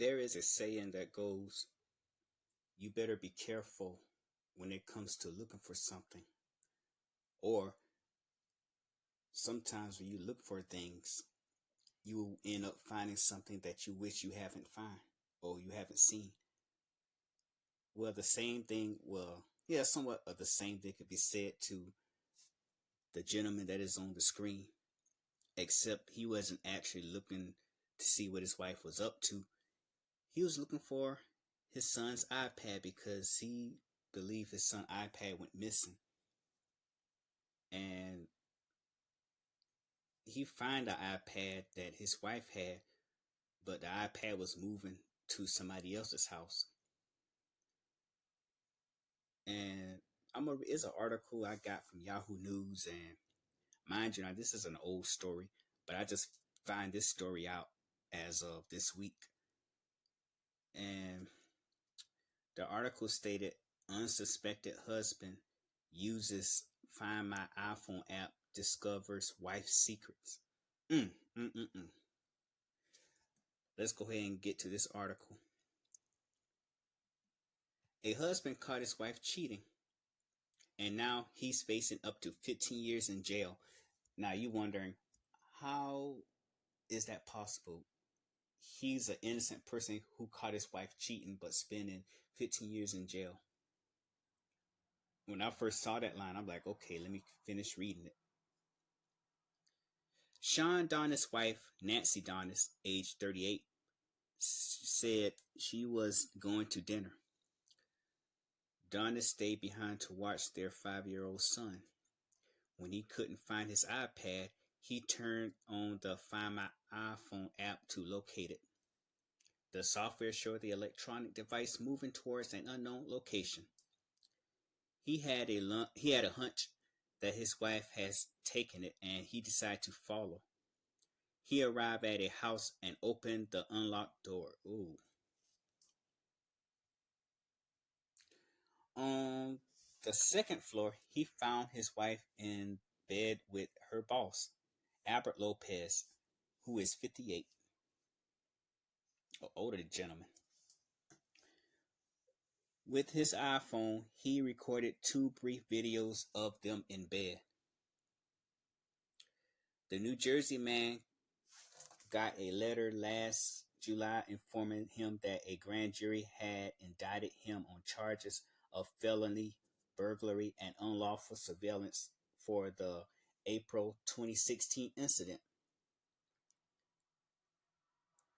There is a saying that goes, you better be careful when it comes to looking for something. Or sometimes when you look for things, you will end up finding something that you wish you haven't found or you haven't seen. Well, the same thing, well, yeah, somewhat of the same thing could be said to the gentleman that is on the screen, except he wasn't actually looking to see what his wife was up to. He was looking for his son's iPad because he believed his son's iPad went missing. And he found the iPad that his wife had, but the iPad was moving to somebody else's house. And it's an article I got from Yahoo News, and mind you, now this is an old story, but I just find this story out as of this week. And the article stated unsuspected husband uses Find My iPhone app, discovers wife's secrets. Mm, mm, mm, mm. Let's go ahead and get to this article. A husband caught his wife cheating, and now he's facing up to 15 years in jail. Now you wondering, how is that possible? He's an innocent person who caught his wife cheating but spending 15 years in jail. When I first saw that line, I'm like, okay, let me finish reading it. Sean Donna's wife, Nancy Donnis, age 38, said she was going to dinner. Donnis stayed behind to watch their 5-year-old son. When he couldn't find his iPad, he turned on the Find My iPhone app to locate it. The software showed the electronic device moving towards an unknown location. He had a hunch that his wife has taken it, and he decided to follow. He arrived at a house and opened the unlocked door. Ooh. On the second floor, he found his wife in bed with her boss, Albert Lopez, who is 58, an older gentleman. With his iPhone, he recorded 2 brief videos of them in bed. The New Jersey man got a letter last July informing him that a grand jury had indicted him on charges of felony, burglary, and unlawful surveillance for the April 2016 incident.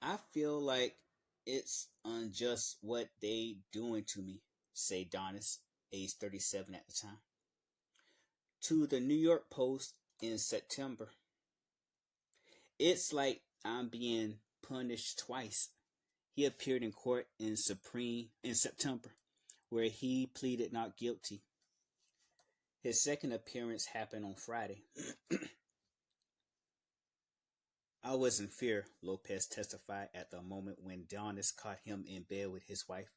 I feel like it's unjust what they doing to me, said Donis, age 37 at the time, to the New York Post in September. It's like I'm being punished twice. He appeared in court in September, where he pleaded not guilty. His second appearance happened on Friday. I was in fear, Lopez testified at the moment when Donis caught him in bed with his wife.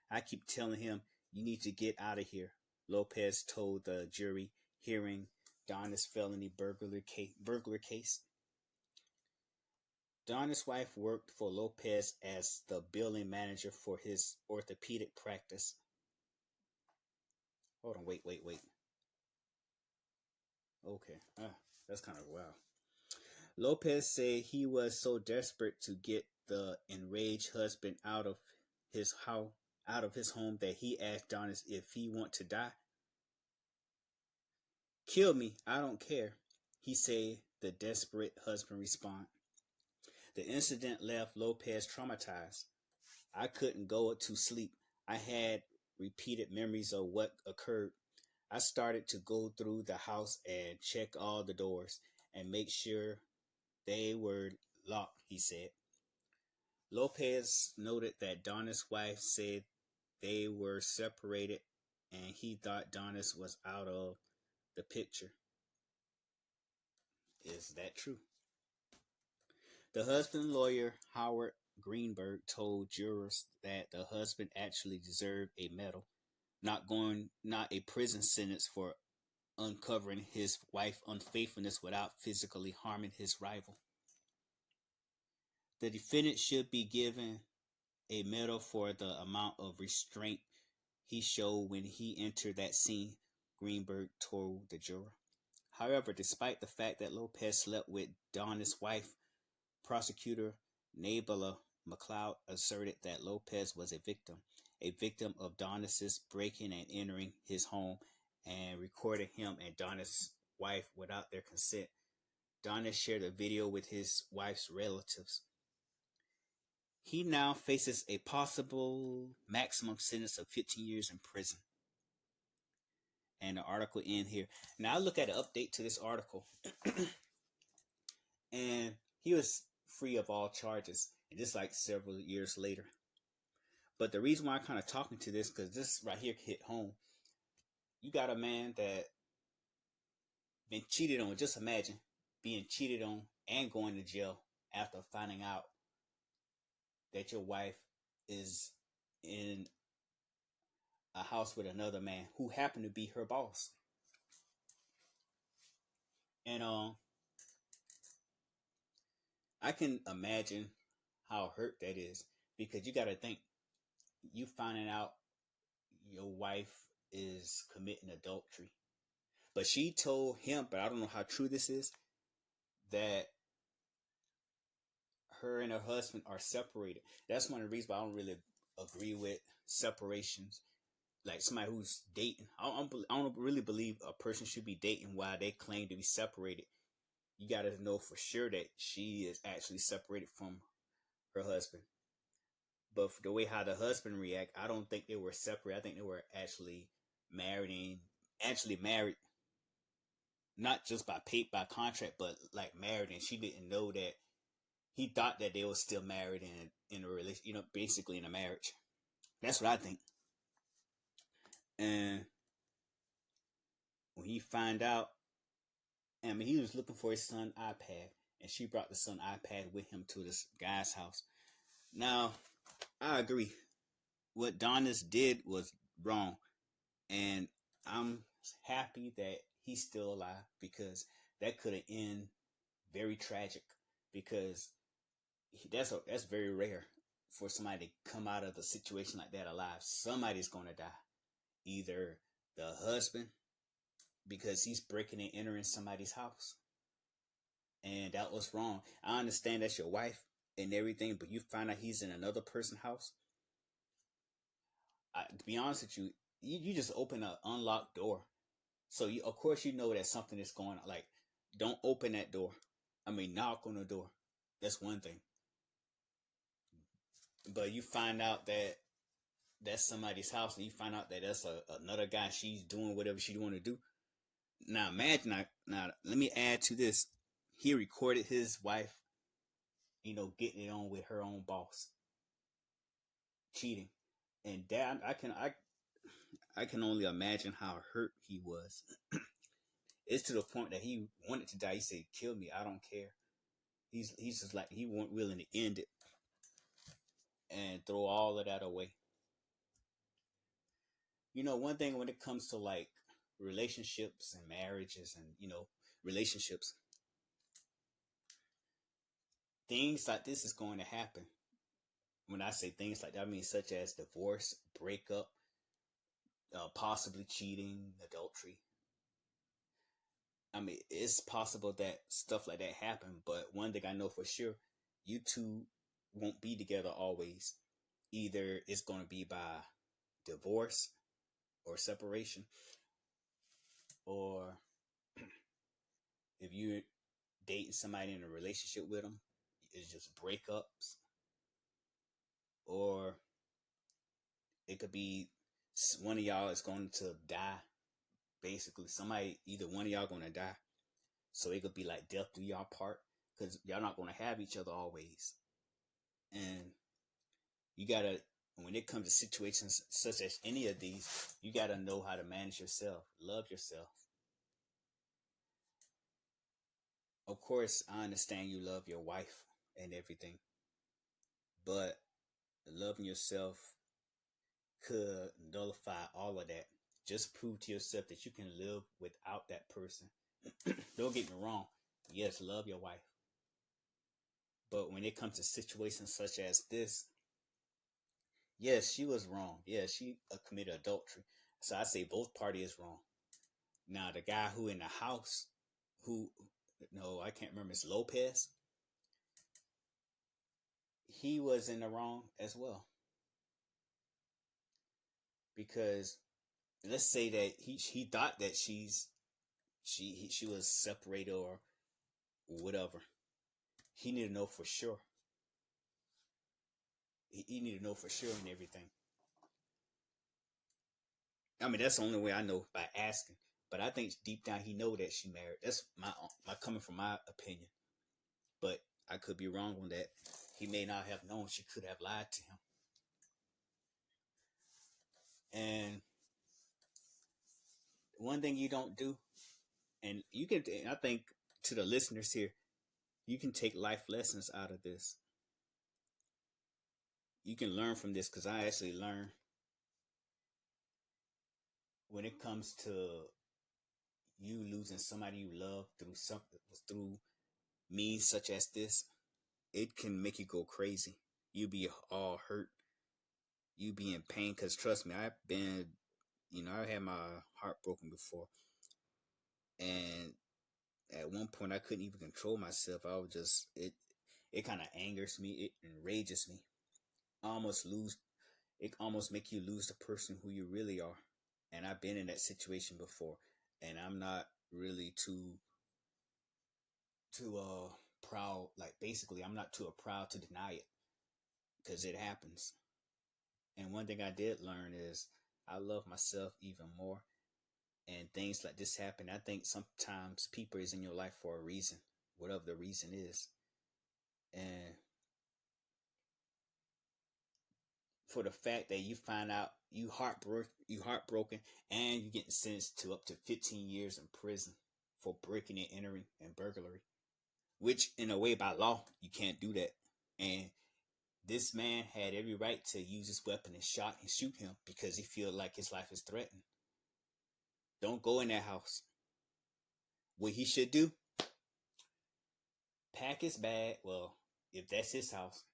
I keep telling him, you need to get out of here, Lopez told the jury hearing Donis' felony burglar case. Donna's wife worked for Lopez as the billing manager for his orthopedic practice. Hold on, wait. Okay, that's kind of wild. Lopez said he was so desperate to get the enraged husband out of his home that he asked Donna if he want to die. Kill me, I don't care, he said. The desperate husband responded. The incident left Lopez traumatized. I couldn't go to sleep. I had repeated memories of what occurred. I started to go through the house and check all the doors and make sure they were locked, he said. Lopez noted that Donna's wife said they were separated and he thought Donna's was out of the picture. Is that true? The husband lawyer, Howard Greenberg, told jurors that the husband actually deserved a medal, not a prison sentence for uncovering his wife's unfaithfulness without physically harming his rival. The defendant should be given a medal for the amount of restraint he showed when he entered that scene, Greenberg told the juror. However, despite the fact that Lopez slept with Donna's wife, prosecutor Nabila McLeod asserted that Lopez was a victim of Donna's breaking and entering his home and recording him and Donna's wife without their consent. Donna shared a video with his wife's relatives. He now faces a possible maximum sentence of 15 years in prison. And the article in here. Now I look at the update to this article, and he was free of all charges, and just like several years later. But the reason why I'm kind of talking to this, because this right here hit home. You got a man that been cheated on. Just imagine being cheated on and going to jail after finding out that your wife is in a house with another man who happened to be her boss. And I can imagine how hurt that is, because you got to think, you finding out your wife is committing adultery. But she told him, but I don't know how true this is, that her and her husband are separated. That's one of the reasons why I don't really agree with separations. Like somebody who's dating, I don't really believe a person should be dating while they claim to be separated. You got to know for sure that she is actually separated from her husband. But for the way how the husband react, I don't think they were separate. I think they were actually married, not just by contract, but like married, and she didn't know that. He thought that they were still married and in a relation, basically in a marriage. That's what I think. And when he find out, I mean, he was looking for his son iPad, and she brought the son iPad with him to this guy's house. Now, I agree. What Donis did was wrong, and I'm happy that he's still alive, because that could have ended very tragic, because that's very rare for somebody to come out of a situation like that alive. Somebody's going to die. Either the husband, because he's breaking and entering somebody's house, and that was wrong. I understand that's your wife and everything, but you find out he's in another person's house. To be honest with you, you just open an unlocked door. So of course you know that something is going on. Like, don't open that door. I mean, knock on the door. That's one thing. But you find out that that's somebody's house, and you find out that that's another guy. She's doing whatever she want to do. Now imagine. Now let me add to this. He recorded his wife, getting it on with her own boss, cheating, and that I can only imagine how hurt he was. It's to the point that he wanted to die. He said, "Kill me, I don't care." He's just like, he wasn't willing to end it and throw all of that away. One thing when it comes to like relationships and marriages and relationships, things like this is going to happen. When I say things like that, I mean such as divorce, breakup, possibly cheating, adultery. I mean, it's possible that stuff like that happen, but one thing I know for sure, you two won't be together always. Either it's going to be by divorce or separation, or if you're dating somebody in a relationship with them, it's just breakups, or it could be one of y'all is going to die. Basically, either one of y'all going to die. So it could be like death do y'all part, because y'all not going to have each other always. And you got to, when it comes to situations such as any of these, you got to know how to manage yourself, love yourself. Of course, I understand you love your wife and everything, but loving yourself could nullify all of that. Just prove to yourself that you can live without that person. Don't get me wrong. Yes, love your wife. But when it comes to situations such as this, Yes, she was wrong. Yeah, she committed adultery. So I say both parties is wrong. Now the guy who in the house, who no, I can't remember. It's Lopez. He was in the wrong as well because let's say that he thought that she was separated or whatever. He needed to know for sure. He needed to know for sure and everything. I mean, that's the only way I know by asking. But I think deep down he know that she married. That's my coming from my opinion. But I could be wrong on that. He may not have known. She could have lied to him. And one thing you don't do, and you can, I think to the listeners here, you can take life lessons out of this. You can learn from this because I actually learned when it comes to you losing somebody you love through something through means such as this, it can make you go crazy. You be all hurt. You be in pain because trust me, I've been, I had my heart broken before, and at one point I couldn't even control myself. I was just it kind of angers me. It enrages me. I almost lose. It almost make you lose the person who you really are. And I've been in that situation before, and I'm not really too proud. Like basically, I'm not too proud to deny it because it happens. And one thing I did learn is I love myself even more. And things like this happen. I think sometimes people is in your life for a reason, whatever the reason is. And for the fact that you find out you heartbroken, and you getting sentenced to up to 15 years in prison for breaking and entering and burglary, which in a way by law you can't do that. And this man had every right to use his weapon and shoot him because he feel like his life is threatened. Don't go in that house. What he should do, pack his bag. Well, if that's his house,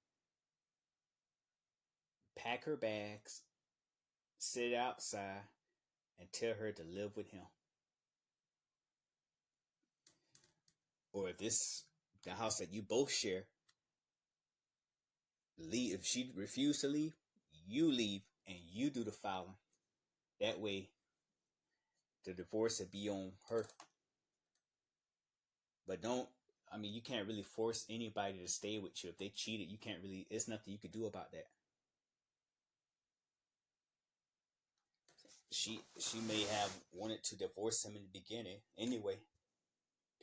pack her bags, sit outside, and tell her to live with him. Or if this the house that you both share, leave. If she refused to leave, you leave and you do the filing. That way, the divorce would be on her. But don't. I mean, you can't really force anybody to stay with you if they cheated. You can't really. There's nothing you could do about that. She may have wanted to divorce him in the beginning anyway,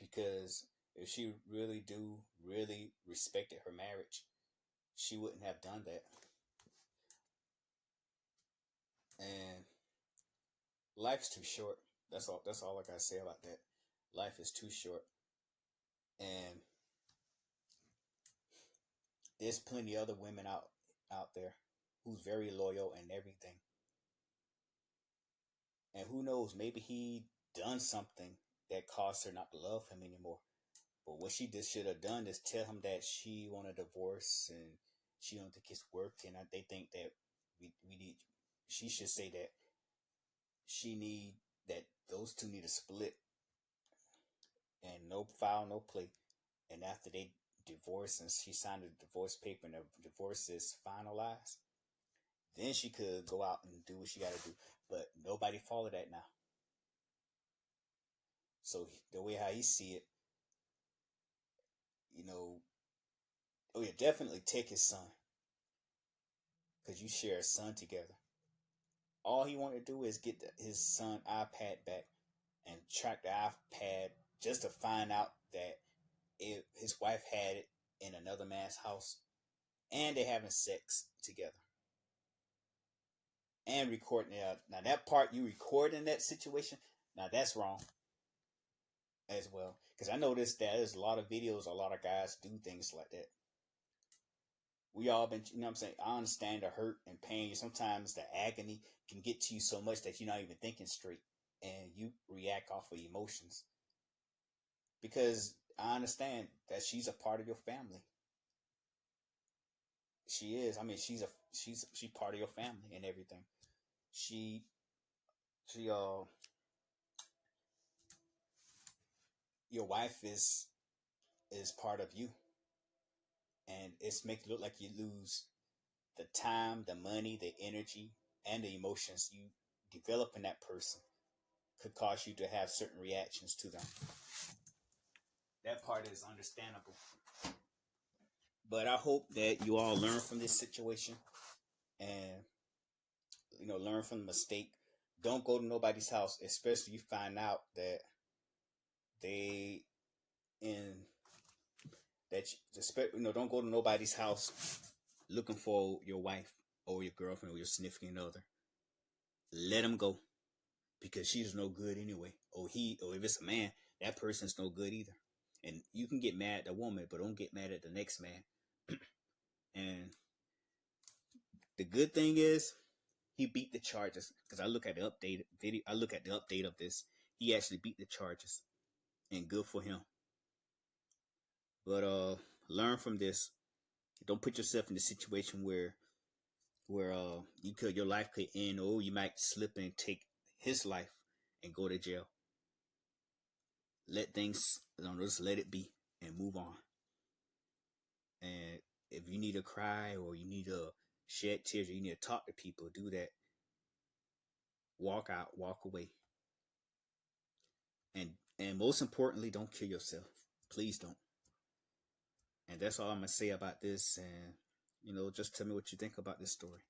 because if she really respected her marriage, she wouldn't have done that. And life's too short. That's all I gotta say about that. Life is too short. And there's plenty of other women out there who's very loyal and everything. And who knows, maybe he done something that caused her not to love him anymore. But what she just should have done is tell him that she want a divorce and she don't think it's working. They think that we need. She should say that she need that those two need to split and no foul, no play. And after they divorce and she signed a divorce paper and the divorce is finalized, then she could go out and do what she got to do. But nobody followed that now. So the way how he see it, you know, oh yeah, definitely take his son because you share a son together. All he wanted to do is get his son iPad back and track the iPad just to find out that if his wife had it in another man's house and they having sex together and recording it. Now that part you record in that situation, now that's wrong as well. Because I noticed that there's a lot of videos, a lot of guys do things like that. We all been, you know what I'm saying? I understand the hurt and pain. Sometimes the agony can get to you so much that you're not even thinking straight and you react off of emotions. Because I understand that she's a part of your family. She is. I mean, she's part of your family and everything. She she your wife is part of you, and it's make it look like you lose the time, the money, the energy, and the emotions you develop in that person could cause you to have certain reactions to them. That part is understandable. But I hope that you all learn from this situation and learn from the mistake. Don't go to nobody's house, especially you find out that they in that don't go to nobody's house looking for your wife or your girlfriend or your significant other. Let them go because she's no good anyway. Or if it's a man, that person's no good either. And you can get mad at the woman, but don't get mad at the next man. And the good thing is he beat the charges because I look at the update video. I look at the update of this. He actually beat the charges, and good for him. But learn from this. Don't put yourself in a situation where your life could end, or you might slip and take his life and go to jail. Let things, just let it be and move on. And if you need to cry or you need to shed tears or you need to talk to people, do that. Walk out, walk away. And most importantly, don't kill yourself. Please don't. And that's all I'm gonna say about this. And just tell me what you think about this story.